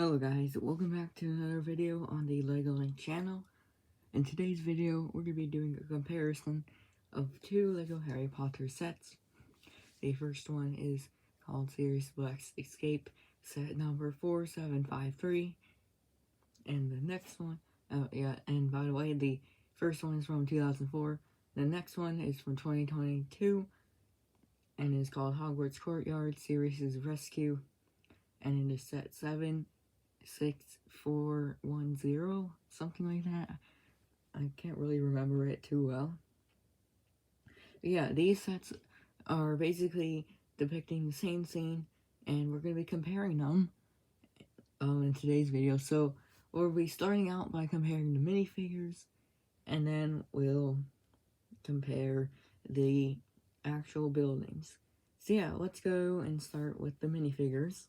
Hello guys, welcome back to another video on the Legoland channel. In today's video, we're going to be doing a comparison of two Lego Harry Potter sets. The first one is called Sirius Black's Escape set number 4753. And the next one, and by the way, the first one is from 2004. The next one is from 2022 and is called Hogwarts Courtyard Sirius's Rescue. And it is set 76410, something like that. I can't really remember it too well. But yeah, these sets are basically depicting the same scene, and we're going to be comparing them in today's video. So we'll be starting out by comparing the minifigures, and then we'll compare the actual buildings. So yeah, let's go and start with the minifigures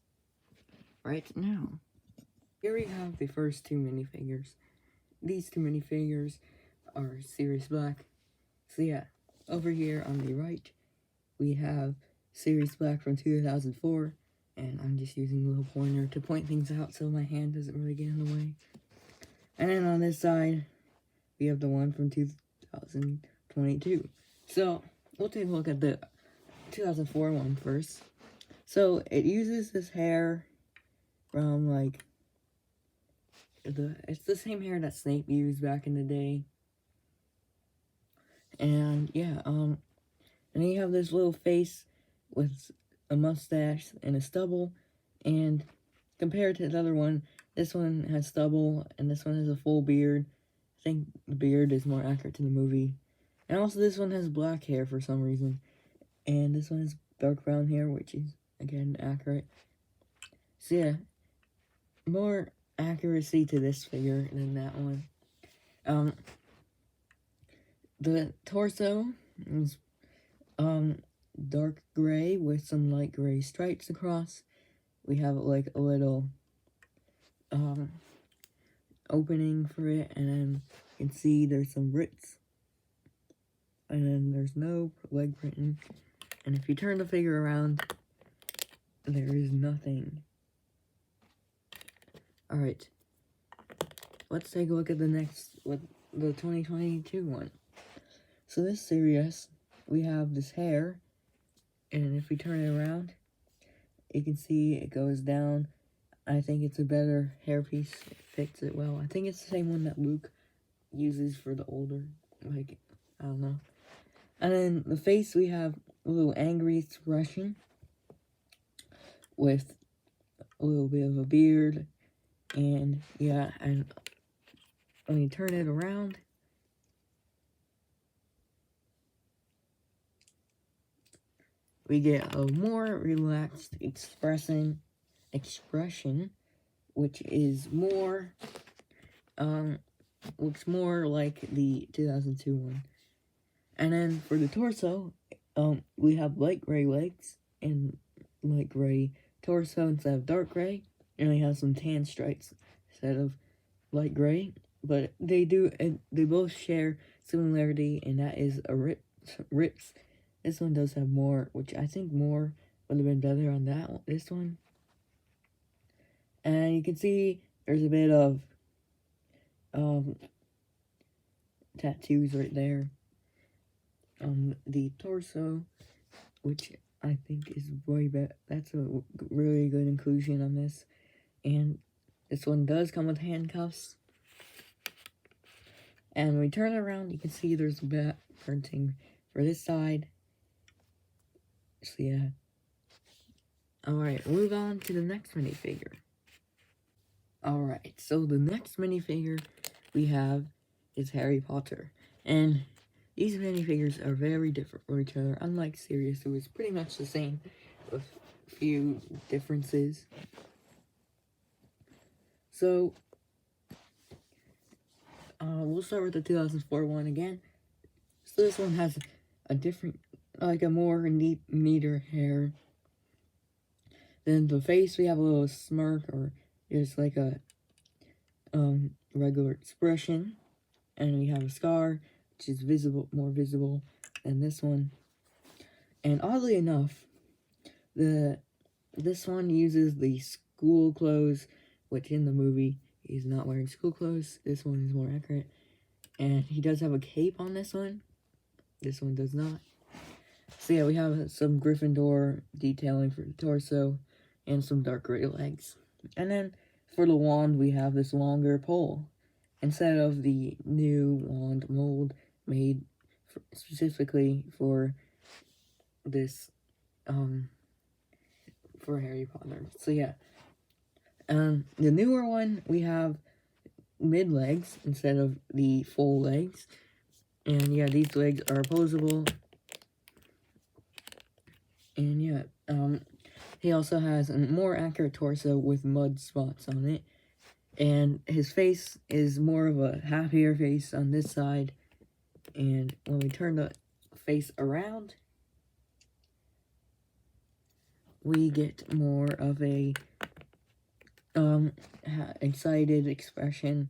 right now. Here we have the first two minifigures. These two minifigures are Sirius Black. So yeah, over here on the right, we have Sirius Black from 2004. And I'm just using a little pointer to point things out so my hand doesn't really get in the way. And then on this side, we have the one from 2022. So we'll take a look at the 2004 one first. So it uses this hair from like it's the same hair that Snape used back in the day. And yeah, and then you have this little face with a mustache and a stubble, and compared to the other one, this one has stubble and this one has a full beard. I think the beard is more accurate to the movie. And also this one has black hair for some reason, and this one has dark brown hair, which is again accurate. So yeah, more accuracy to this figure than that one. The torso is dark gray with some light gray stripes across. We have like a little opening for it, and then you can see there's some ribs, and then there's no leg printing. And if you turn the figure around, there is nothing. Alright, let's take a look at the next, with the 2022 one. So this Sirius, we have this hair, and if we turn it around, you can see it goes down. I think it's a better hairpiece, it fits it well. I think it's the same one that Luke uses for the older, like, I don't know. And then the face, we have a little angry expression with a little bit of a beard. And yeah, and when you turn it around, we get a more relaxed expression, which is more, looks more like the 2002 one. And then for the torso, we have light gray legs and light gray torso instead of dark gray. And we have some tan stripes instead of light gray, but they both share similarity, and that is a rips. This one does have more, which I think more would have been better on this one. And you can see there's a bit of tattoos right there on the torso, which I think is way better. That's a really good inclusion on this. And this one does come with handcuffs. And when we turn it around, you can see there's a bit printing for this side. So yeah. Alright, move on to the next minifigure. Alright, so the next minifigure we have is Harry Potter. And these minifigures are very different from each other, unlike Sirius, who is pretty much the same with a few differences. So, we'll start with the 2004 one again. So this one has a different, like a more neater hair. Then the face, we have a little smirk, or just like a regular expression. And we have a scar, which is more visible than this one. And oddly enough, this one uses the school clothes which in the movie he's not wearing school clothes. This one is more accurate. And he does have a cape on this one. This one does not. So yeah, we have some Gryffindor detailing for the torso and some dark gray legs. And then for the wand, we have this longer pole instead of the new wand mold made specifically for this, for Harry Potter. So yeah, the newer one, we have mid legs instead of the full legs. And yeah, these legs are opposable. And yeah, he also has a more accurate torso with mud spots on it. And his face is more of a happier face on this side. And when we turn the face around, we get more of a excited expression.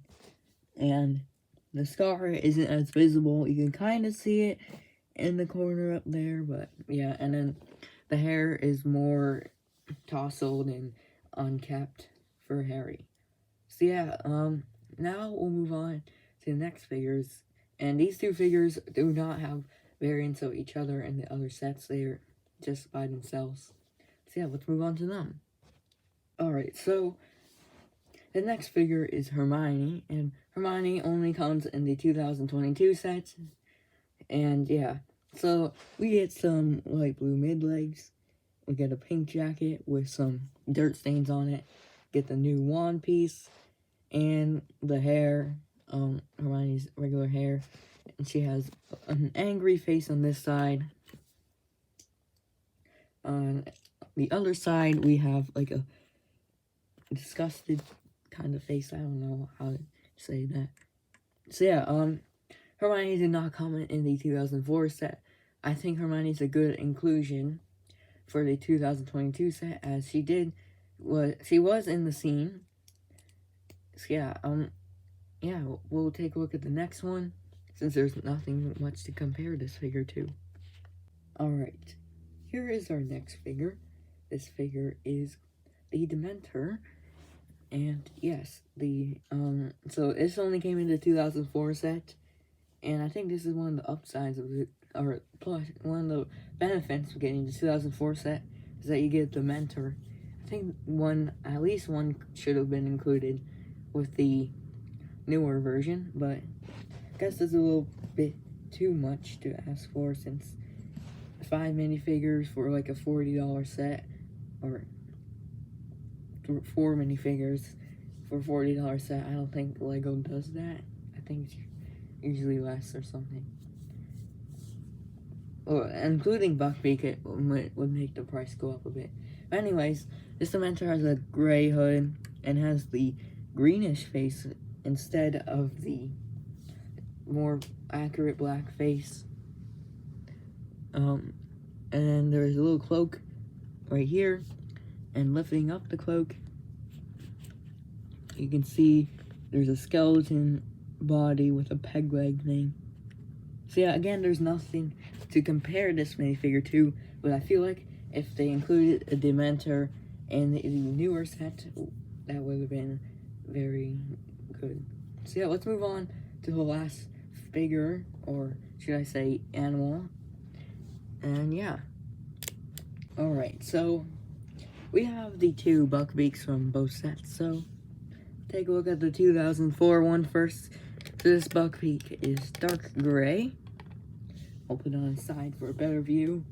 And the scar isn't as visible. You can kind of see it in the corner up there, but yeah. And then the hair is more tousled and unkept for Harry. So yeah, now we'll move on to the next figures. And these two figures do not have variants of each other in the other sets. They're just by themselves. So yeah, let's move on to them. Alright, so the next figure is Hermione, and Hermione only comes in the 2022 sets. And yeah, so we get some light blue mid-legs, we get a pink jacket with some dirt stains on it, get the new wand piece, and the hair, Hermione's regular hair, and she has an angry face on this side. On the other side, we have like a disgusted kind of face. I don't know how to say that. So yeah, Hermione did not come in the 2004 set. I think Hermione's a good inclusion for the 2022 set, as she was in the scene. So yeah, we'll take a look at the next one, since there's nothing much to compare this figure to. Alright, here is our next figure. This figure is the Dementor. And yes, so this only came in the 2004 set, and I think this is one of the upsides of it, or plus, one of the benefits of getting the 2004 set is that you get the Dementor. I think at least one should have been included with the newer version, but I guess it's a little bit too much to ask for, since 5 minifigures for like a $40 set, or 4 minifigures for $40 set. I don't think Lego does that. I think it's usually less or something. Or including Buckbeak, it would make the price go up a bit. But anyways, this Dementor has a gray hood and has the greenish face instead of the more accurate black face. And then there's a little cloak right here. And lifting up the cloak, you can see there's a skeleton body with a peg leg thing. So yeah, again, there's nothing to compare this minifigure to, but I feel like if they included a Dementor in the newer set, that would have been very good. So yeah, let's move on to the last figure, or should I say animal. And yeah. Alright, so we have the 2 Buckbeaks from both sets, so take a look at the 2004 one first. So this Buckbeak is dark gray. I'll put it on the side for a better view.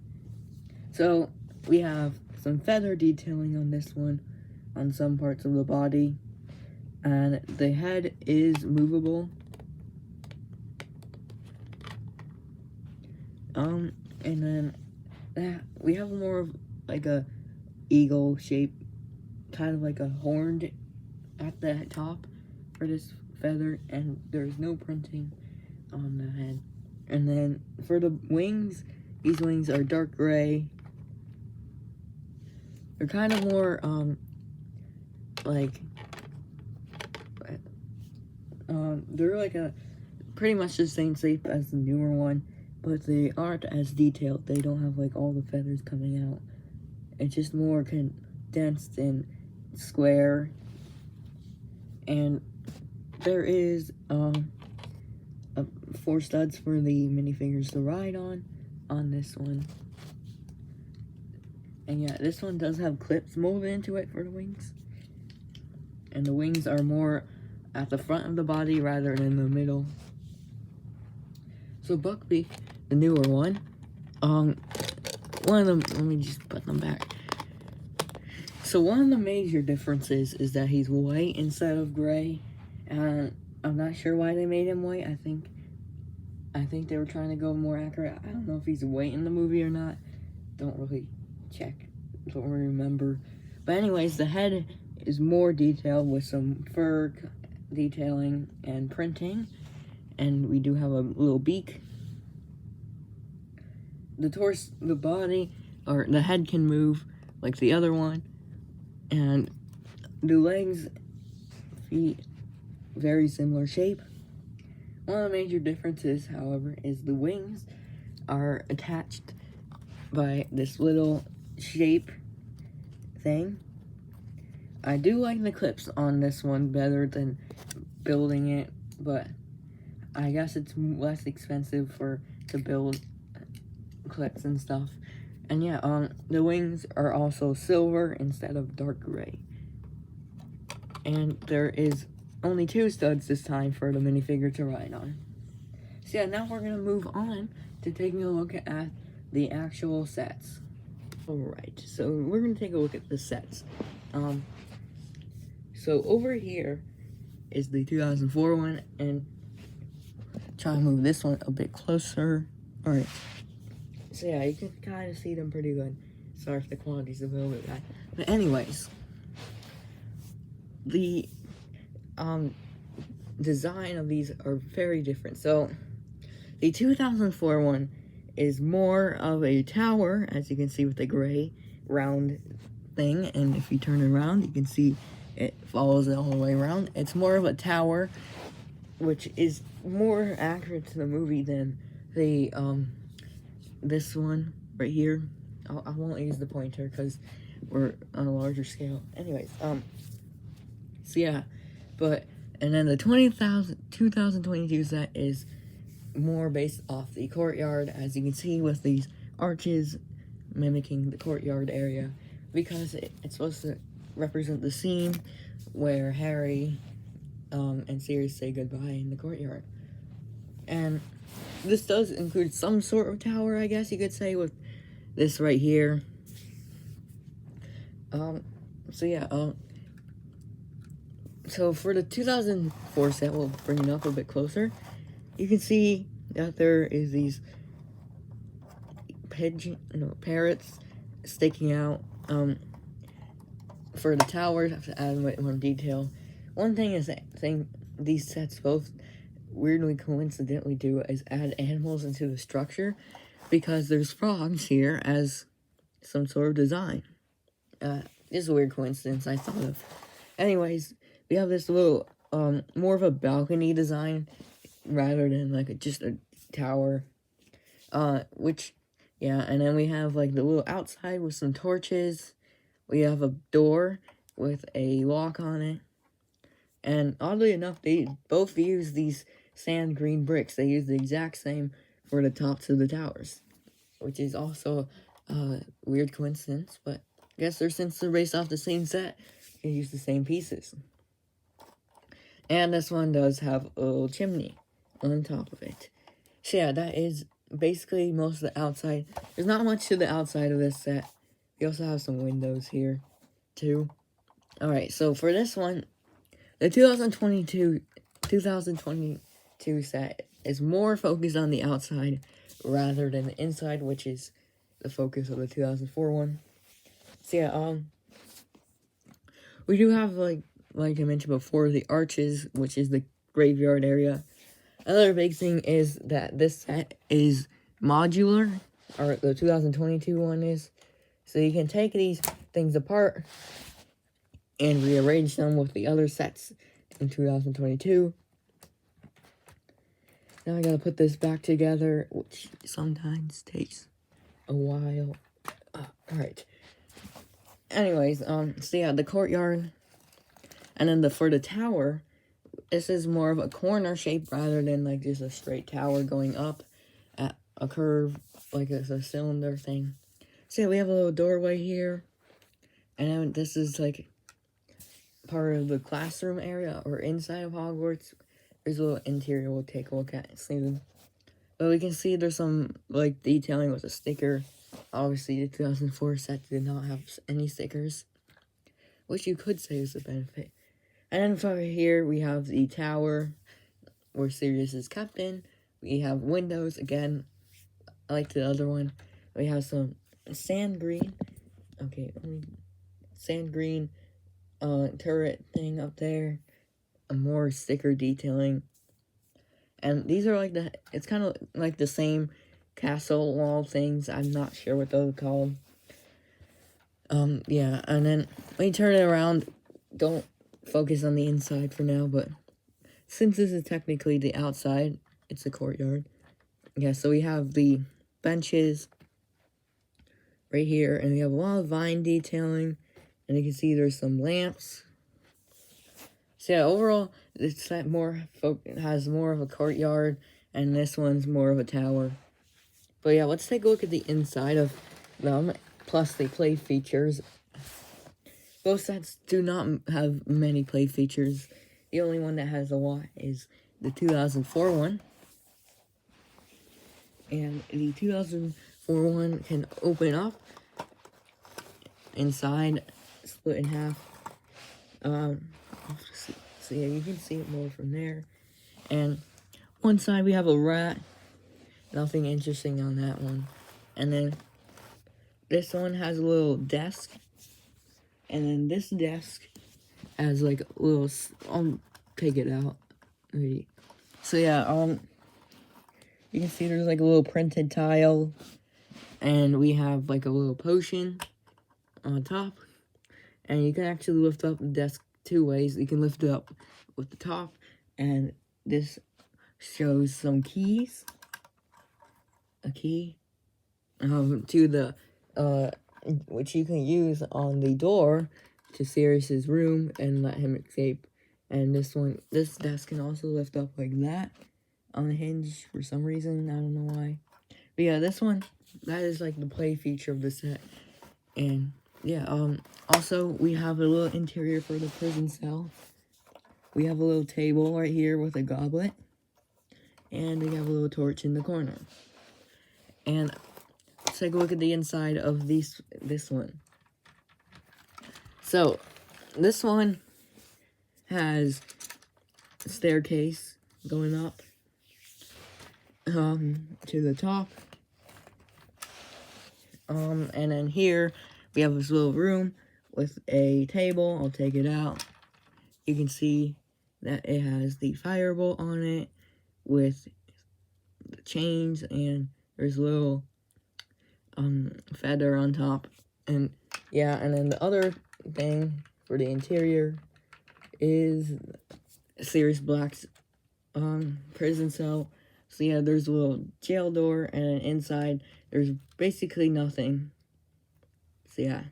So we have some feather detailing on this one, on some parts of the body, and the head is movable. And then we have more of like a eagle shape, kind of like a horn at the top for this feather, and there's no printing on the head. And then for the wings, these wings are dark gray. They're kind of more they're like pretty much the same shape as the newer one, but they aren't as detailed. They don't have like all the feathers coming out. It's just more condensed and square. And there is 4 studs for the minifigures to ride on this one. And yeah, this one does have clips molded into it for the wings. And the wings are more at the front of the body rather than the middle. So Buckbeak, the newer one, one of them, let me just put them back. So one of the major differences is that he's white instead of gray. And I'm not sure why they made him white. I think they were trying to go more accurate. I don't know if he's white in the movie or not. Don't really check. Don't really remember. But anyways, the head is more detailed with some fur detailing and printing. And we do have a little beak. The torso, the body, or the head can move like the other one. And the legs, feet, very similar shape. One of the major differences, however, is the wings are attached by this little shape thing. I do like the clips on this one better than building it, but I guess it's less expensive to build clips and stuff. And yeah, the wings are also silver instead of dark gray. And there is only 2 studs this time for the minifigure to ride on. So yeah, now we're gonna move on to taking a look at the actual sets. Alright, so we're gonna take a look at the sets. So over here is the 2004 one, and try to move this one a bit closer. Alright. So yeah, you can kind of see them pretty good. Sorry if the quality's a little bit bad. But anyways, the design of these are very different. So the 2004 one is more of a tower, as you can see with the gray round thing. And if you turn it around, you can see it follows it all the way around. It's more of a tower, which is more accurate to the movie than the this one right here. I won't use the pointer because we're on a larger scale. Anyways, so yeah, and then the 2022 set is more based off the courtyard, as you can see with these arches mimicking the courtyard area, because it's supposed to represent the scene where Harry and Sirius say goodbye in the courtyard. And this does include some sort of tower, I guess you could say, with this right here. So yeah, so for the 2004 set, we'll bring it up a bit closer. You can see that there is these parrots sticking out. For the towers, I have to add more detail. One thing is that these sets both weirdly coincidentally do is add animals into the structure, because there's frogs here as some sort of design. This is a weird coincidence I thought of. Anyways, we have this little more of a balcony design rather than like just a tower, which yeah. And then we have like the little outside with some torches. We have a door with a lock on it. And oddly enough, they both use these sand green bricks. They use the exact same for the tops of the towers, which is also a weird coincidence, but I guess since they're based off the same set, they use the same pieces. And this one does have a little chimney on top of it. So yeah, that is basically most of the outside. There's not much to the outside of this set. We also have some windows here, too. Alright, so for this one, the 2022 set is more focused on the outside rather than the inside, which is the focus of the 2004 one. So yeah, we do have, like I mentioned before, the arches, which is the graveyard area. Another big thing is that this set is modular, or the 2022 one is. So you can take these things apart and rearrange them with the other sets in 2022. Now I gotta put this back together, which sometimes takes a while. Alright. Anyways, so yeah, the courtyard. And then for the tower, this is more of a corner shape rather than like just a straight tower going up at a curve, like it's a cylinder thing. So yeah, we have a little doorway here. And then this is like part of the classroom area or inside of Hogwarts. There's a little interior we'll take a look at soon. But we can see there's some like detailing with a sticker. Obviously, the 2004 set did not have any stickers, which you could say is a benefit. And then from here, we have the tower where Sirius is kept in. We have windows, again, like the other one. We have some sand green. Okay, sand green turret thing up there. More sticker detailing. And these are like it's kind of like the same castle wall things. I'm not sure what those are called. Yeah, and then when you turn it around, don't focus on the inside for now, but since this is technically the outside, it's the courtyard. Yeah, so we have the benches right here, and we have a lot of vine detailing, and you can see there's some lamps. So yeah, overall, this set has more of a courtyard, and this one's more of a tower. But yeah, let's take a look at the inside of them, plus the play features. Both sets do not have many play features. The only one that has a lot is the 2004 one. And the 2004 one can open up inside, split in half. So yeah, you can see it more from there. And one side we have a rat. Nothing interesting on that one. And then this one has a little desk. And then this desk has like a little, I'll take it out. So yeah, you can see there's like a little printed tile. And we have like a little potion on top. And you can actually lift up the desk two ways. You can lift it up with the top. And this shows some keys. A key. To the, which you can use on the door to Sirius's room and let him escape. And this desk can also lift up like that on a hinge for some reason. I don't know why. But yeah, this one, that is like the play feature of the set. And yeah, also we have a little interior for the prison cell. We have a little table right here with a goblet. And we have a little torch in the corner. And let's take a look at the inside of this one. So, this one has a staircase going up to the top. And then here we have this little room with a table. I'll take it out. You can see that it has the firebolt on it with the chains, and there's a little feather on top. And yeah, and then the other thing for the interior is Sirius Black's prison cell. So yeah, there's a little jail door, and inside there's basically nothing. So yeah,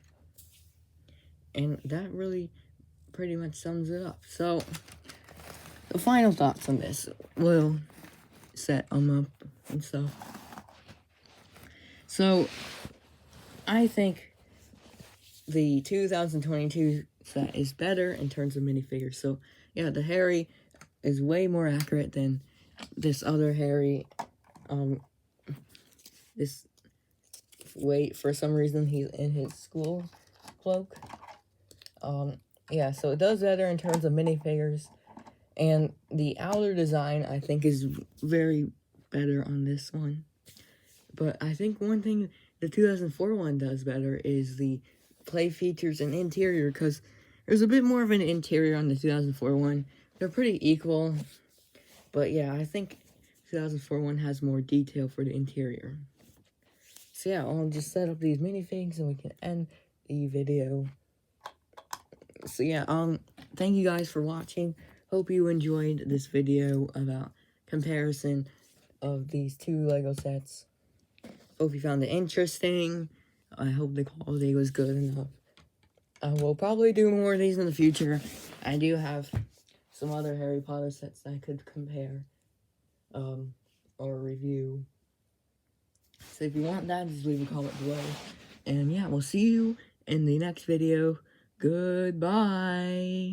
and that really pretty much sums it up. So the final thoughts on this, we'll set them up and stuff. So I think the 2022 set is better in terms of minifigures. So yeah, the Harry is way more accurate than this other Harry. For some reason he's in his school cloak. Yeah, so it does better in terms of minifigures. And the outer design, I think, is very better on this one. But I think one thing the 2004 one does better is the play features and interior, because there's a bit more of an interior on the 2004 one. They're pretty equal. But yeah, I think 2004 one has more detail for the interior. So yeah, I'll just set up these minifigs and we can end the video. So yeah, thank you guys for watching. Hope you enjoyed this video about comparison of these two Lego sets. Hope you found it interesting. I hope the quality was good enough. I will probably do more of these in the future I do have some other Harry Potter sets that I could compare, or review. So if you want that, just leave a comment below. And yeah, we'll see you in the next video. Goodbye.